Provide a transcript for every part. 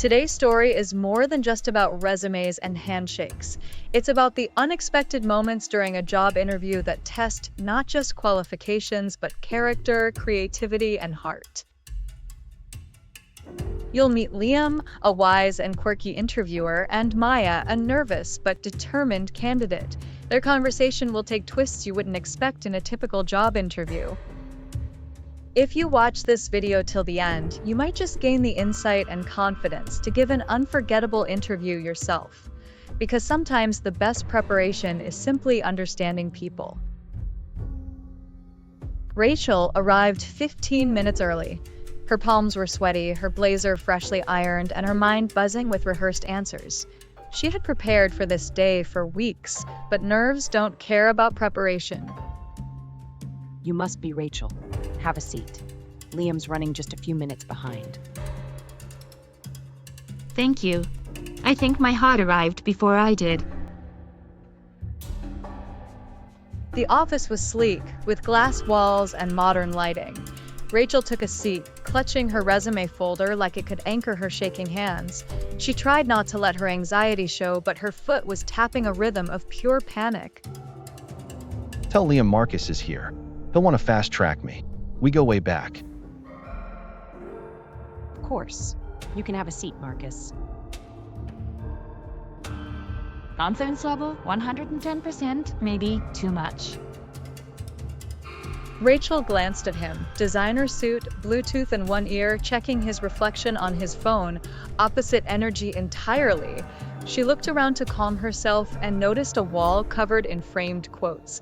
Today's story is more than just about resumes and handshakes. It's about the unexpected moments during a job interview that test not just qualifications, but character, creativity, and heart. You'll meet Liam, a wise and quirky interviewer, and Maya, a nervous but determined candidate. Their conversation will take twists you wouldn't expect in a typical job interview. If you watch this video till the end, you might just gain the insight and confidence to give an unforgettable interview yourself. Because sometimes the best preparation is simply understanding people. Rachel arrived 15 minutes early. Her palms were sweaty, her blazer freshly ironed, and her mind buzzing with rehearsed answers. She had prepared for this day for weeks, but nerves don't care about preparation. You must be Rachel. Have a seat. Liam's running just a few minutes behind. Thank you. I think my heart arrived before I did. The office was sleek, with glass walls and modern lighting. Rachel took a seat, clutching her resume folder like it could anchor her shaking hands. She tried not to let her anxiety show, but her foot was tapping a rhythm of pure panic. Tell Liam Marcus is here. He'll want to fast-track me. We go way back. Of course. You can have a seat, Marcus. Confidence level 110%, maybe too much. Rachel glanced at him, designer suit, Bluetooth in one ear, checking his reflection on his phone, opposite energy entirely. She looked around to calm herself and noticed a wall covered in framed quotes.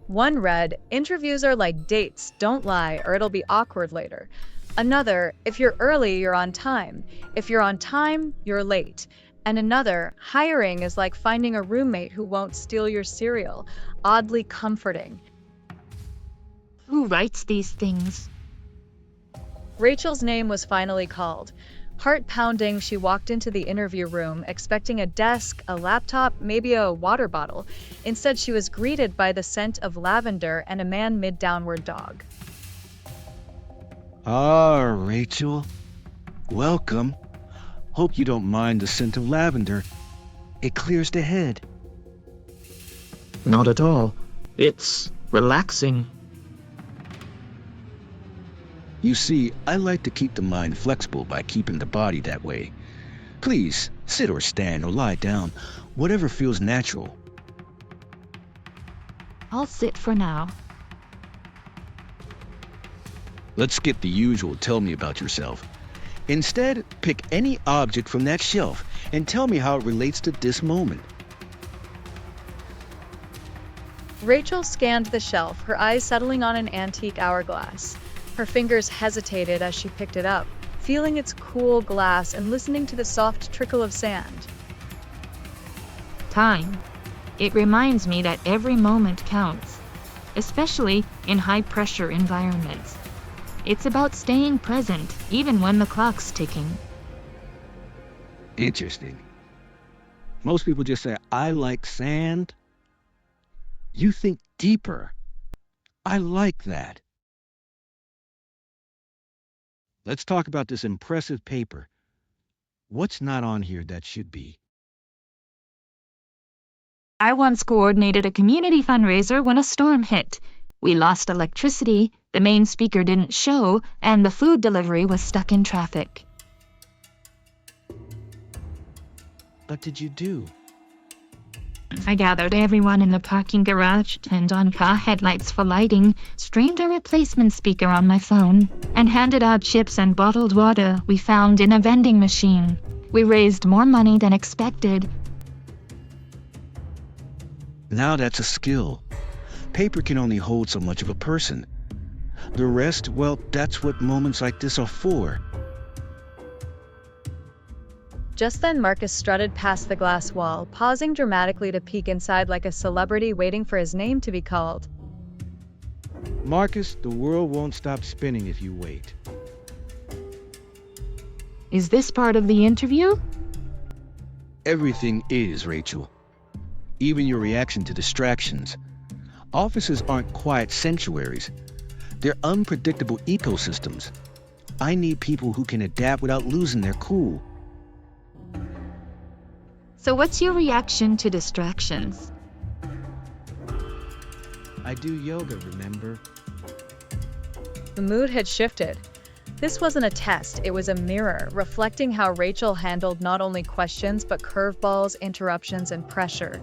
One read, "Interviews are like dates, don't lie or it'll be awkward later." Another, "If you're early, you're on time. If you're on time, you're late." And another, "Hiring is like finding a roommate who won't steal your cereal." Oddly comforting. Who writes these things? Rachel's name was finally called. Heart pounding, she walked into the interview room, expecting a desk, a laptop, maybe a water bottle. Instead, she was greeted by the scent of lavender and a man mid-downward dog. Ah, Rachel. Welcome. Hope you don't mind the scent of lavender. It clears the head. Not at all. It's relaxing. You see, I like to keep the mind flexible by keeping the body that way. Please, sit or stand or lie down, whatever feels natural. I'll sit for now. Let's skip the usual tell me about yourself. Instead, pick any object from that shelf and tell me how it relates to this moment. Rachel scanned the shelf, her eyes settling on an antique hourglass. Her fingers hesitated as she picked it up, feeling its cool glass and listening to the soft trickle of sand. Time. It reminds me that every moment counts, especially in high-pressure environments. It's about staying present, even when the clock's ticking. Interesting. Most people just say, I like sand. You think deeper. I like that. Let's talk about this impressive paper. What's not on here that should be? I once coordinated a community fundraiser when a storm hit. We lost electricity, the main speaker didn't show, and the food delivery was stuck in traffic. What did you do? I gathered everyone in the parking garage, turned on car headlights for lighting, streamed a replacement speaker on my phone, and handed out chips and bottled water we found in a vending machine. We raised more money than expected. Now that's a skill. Paper can only hold so much of a person. The rest, well, that's what moments like this are for. Just then, Marcus strutted past the glass wall, pausing dramatically to peek inside like a celebrity waiting for his name to be called. Marcus, the world won't stop spinning if you wait. Is this part of the interview? Everything is, Rachel. Even your reaction to distractions. Offices aren't quiet sanctuaries. They're unpredictable ecosystems. I need people who can adapt without losing their cool. So what's your reaction to distractions? I do yoga, remember? The mood had shifted. This wasn't a test, it was a mirror, reflecting how Rachel handled not only questions but curveballs, interruptions, and pressure.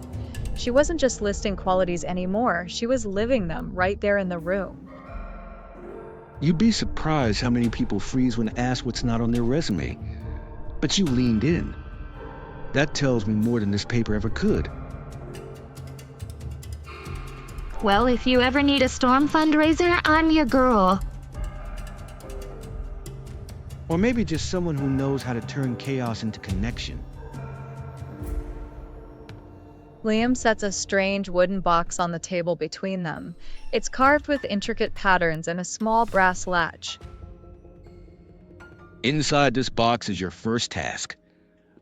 She wasn't just listing qualities anymore, she was living them right there in the room. You'd be surprised how many people freeze when asked what's not on their resume. But you leaned in. That tells me more than this paper ever could. Well, if you ever need a storm fundraiser, I'm your girl. Or maybe just someone who knows how to turn chaos into connection. Liam sets a strange wooden box on the table between them. It's carved with intricate patterns and a small brass latch. Inside this box is your first task.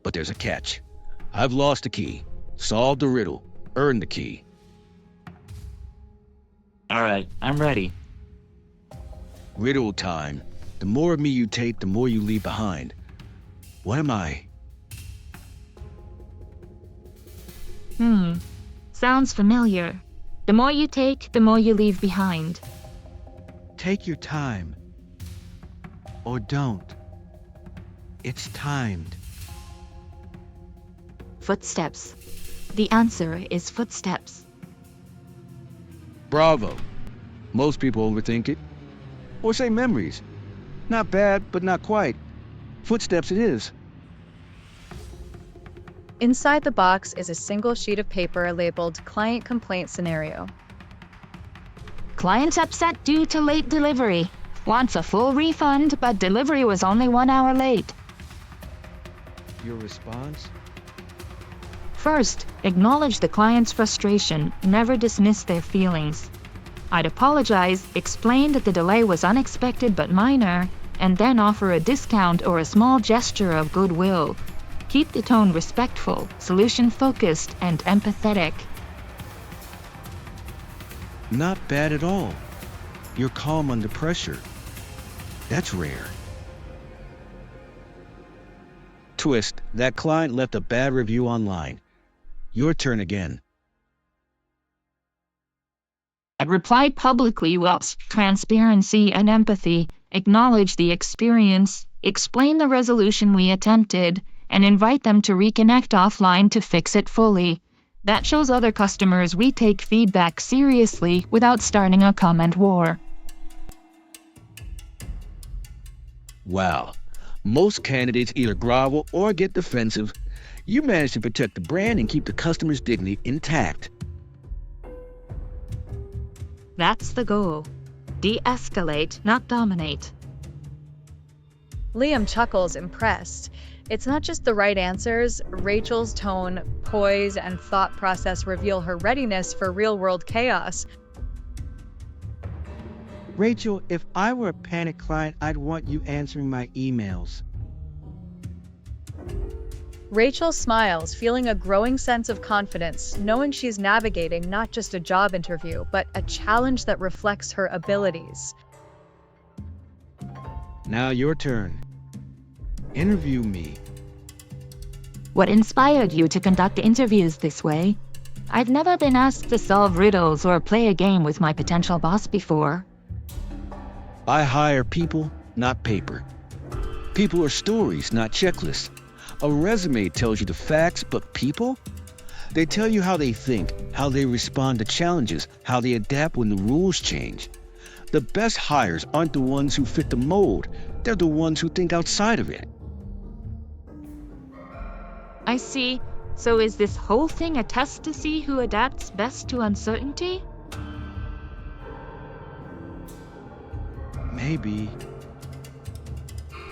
But there's a catch. I've lost the key. Solved the riddle. Earned the key. Alright, I'm ready. Riddle time. The more of me you take, the more you leave behind. What am I? Sounds familiar. The more you take, the more you leave behind. Take your time. Or don't. It's timed. Footsteps. The answer is footsteps. Bravo. Most people overthink it. Or say memories. Not bad, but not quite. Footsteps it is. Inside the box is a single sheet of paper labeled Client Complaint Scenario. Client upset due to late delivery. Wants a full refund, but delivery was only 1 hour late. Your response? First, acknowledge the client's frustration, never dismiss their feelings. I'd apologize, explain that the delay was unexpected but minor, and then offer a discount or a small gesture of goodwill. Keep the tone respectful, solution-focused, and empathetic. Not bad at all. You're calm under pressure. That's rare. Twist, that client left a bad review online. Your turn again. I'd reply publicly with transparency and empathy, acknowledge the experience, explain the resolution we attempted, and invite them to reconnect offline to fix it fully. That shows other customers we take feedback seriously without starting a comment war. Wow. Most candidates either grovel or get defensive. You managed to protect the brand and keep the customer's dignity intact. That's the goal. De-escalate, not dominate. Liam chuckles, impressed. It's not just the right answers. Rachel's tone, poise, and thought process reveal her readiness for real-world chaos. Rachel, if I were a panic client, I'd want you answering my emails. Rachel smiles, feeling a growing sense of confidence, knowing she's navigating not just a job interview, but a challenge that reflects her abilities. Now your turn. Interview me. What inspired you to conduct interviews this way? I've never been asked to solve riddles or play a game with my potential boss before. I hire people, not paper. People are stories, not checklists. A resume tells you the facts, but people? They tell you how they think, how they respond to challenges, how they adapt when the rules change. The best hires aren't the ones who fit the mold. They're the ones who think outside of it. I see. So is this whole thing a test to see who adapts best to uncertainty? Maybe.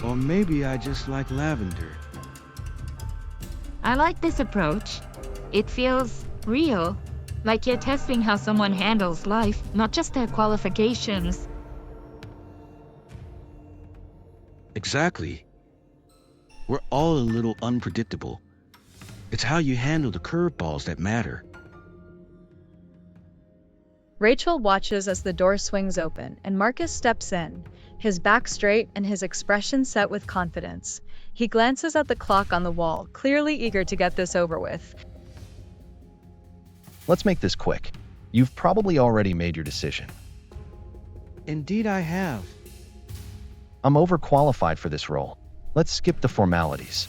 Or maybe I just like lavender. I like this approach. It feels real, like you're testing how someone handles life, not just their qualifications. Exactly. We're all a little unpredictable. It's how you handle the curveballs that matter. Rachel watches as the door swings open and Marcus steps in, his back straight and his expression set with confidence. He glances at the clock on the wall, clearly eager to get this over with. Let's make this quick. You've probably already made your decision. Indeed, I have. I'm overqualified for this role. Let's skip the formalities.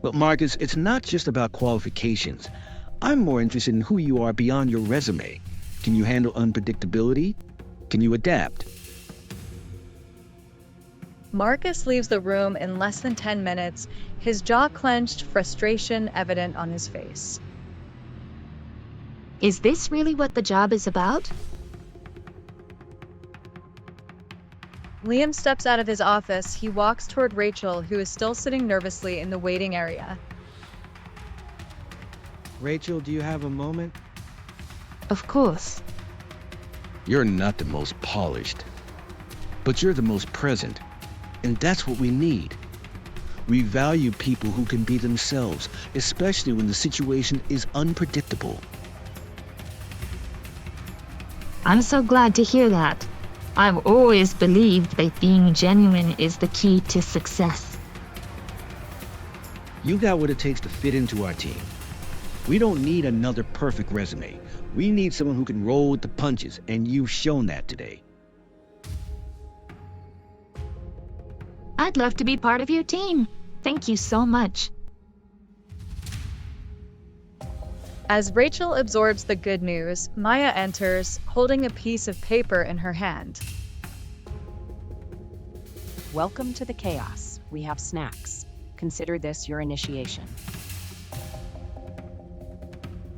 But Marcus, it's not just about qualifications. I'm more interested in who you are beyond your resume. Can you handle unpredictability? Can you adapt? Marcus leaves the room in less than 10 minutes, his jaw clenched, frustration evident on his face. Is this really what the job is about? Liam steps out of his office. He walks toward Rachel, who is still sitting nervously in the waiting area. Rachel, do you have a moment? Of course. You're not the most polished, but you're the most present. And that's what we need. We value people who can be themselves, especially when the situation is unpredictable. I'm so glad to hear that. I've always believed that being genuine is the key to success. You got what it takes to fit into our team. We don't need another perfect resume. We need someone who can roll with the punches, and you've shown that today. I'd love to be part of your team. Thank you so much. As Rachel absorbs the good news, Maya enters, holding a piece of paper in her hand. Welcome to the chaos. We have snacks. Consider this your initiation.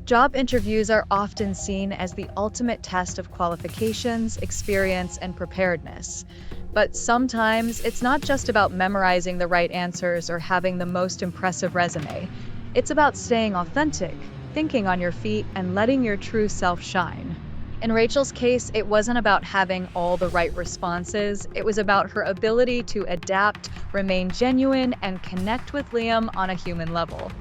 Job interviews are often seen as the ultimate test of qualifications, experience, and preparedness. But sometimes it's not just about memorizing the right answers or having the most impressive resume. It's about staying authentic, thinking on your feet, and letting your true self shine. In Rachel's case, it wasn't about having all the right responses. It was about her ability to adapt, remain genuine, and connect with Liam on a human level.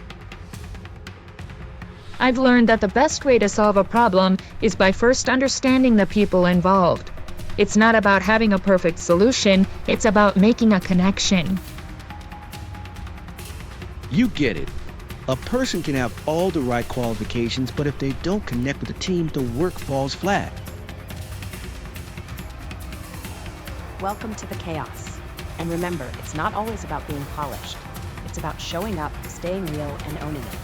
I've learned that the best way to solve a problem is by first understanding the people involved. It's not about having a perfect solution, it's about making a connection. You get it. A person can have all the right qualifications, but if they don't connect with the team, the work falls flat. Welcome to the chaos. And remember, it's not always about being polished. It's about showing up, staying real, and owning it.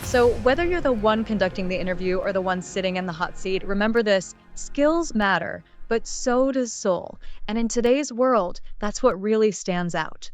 So whether you're the one conducting the interview or the one sitting in the hot seat, remember this: skills matter, but so does soul. And in today's world, that's what really stands out.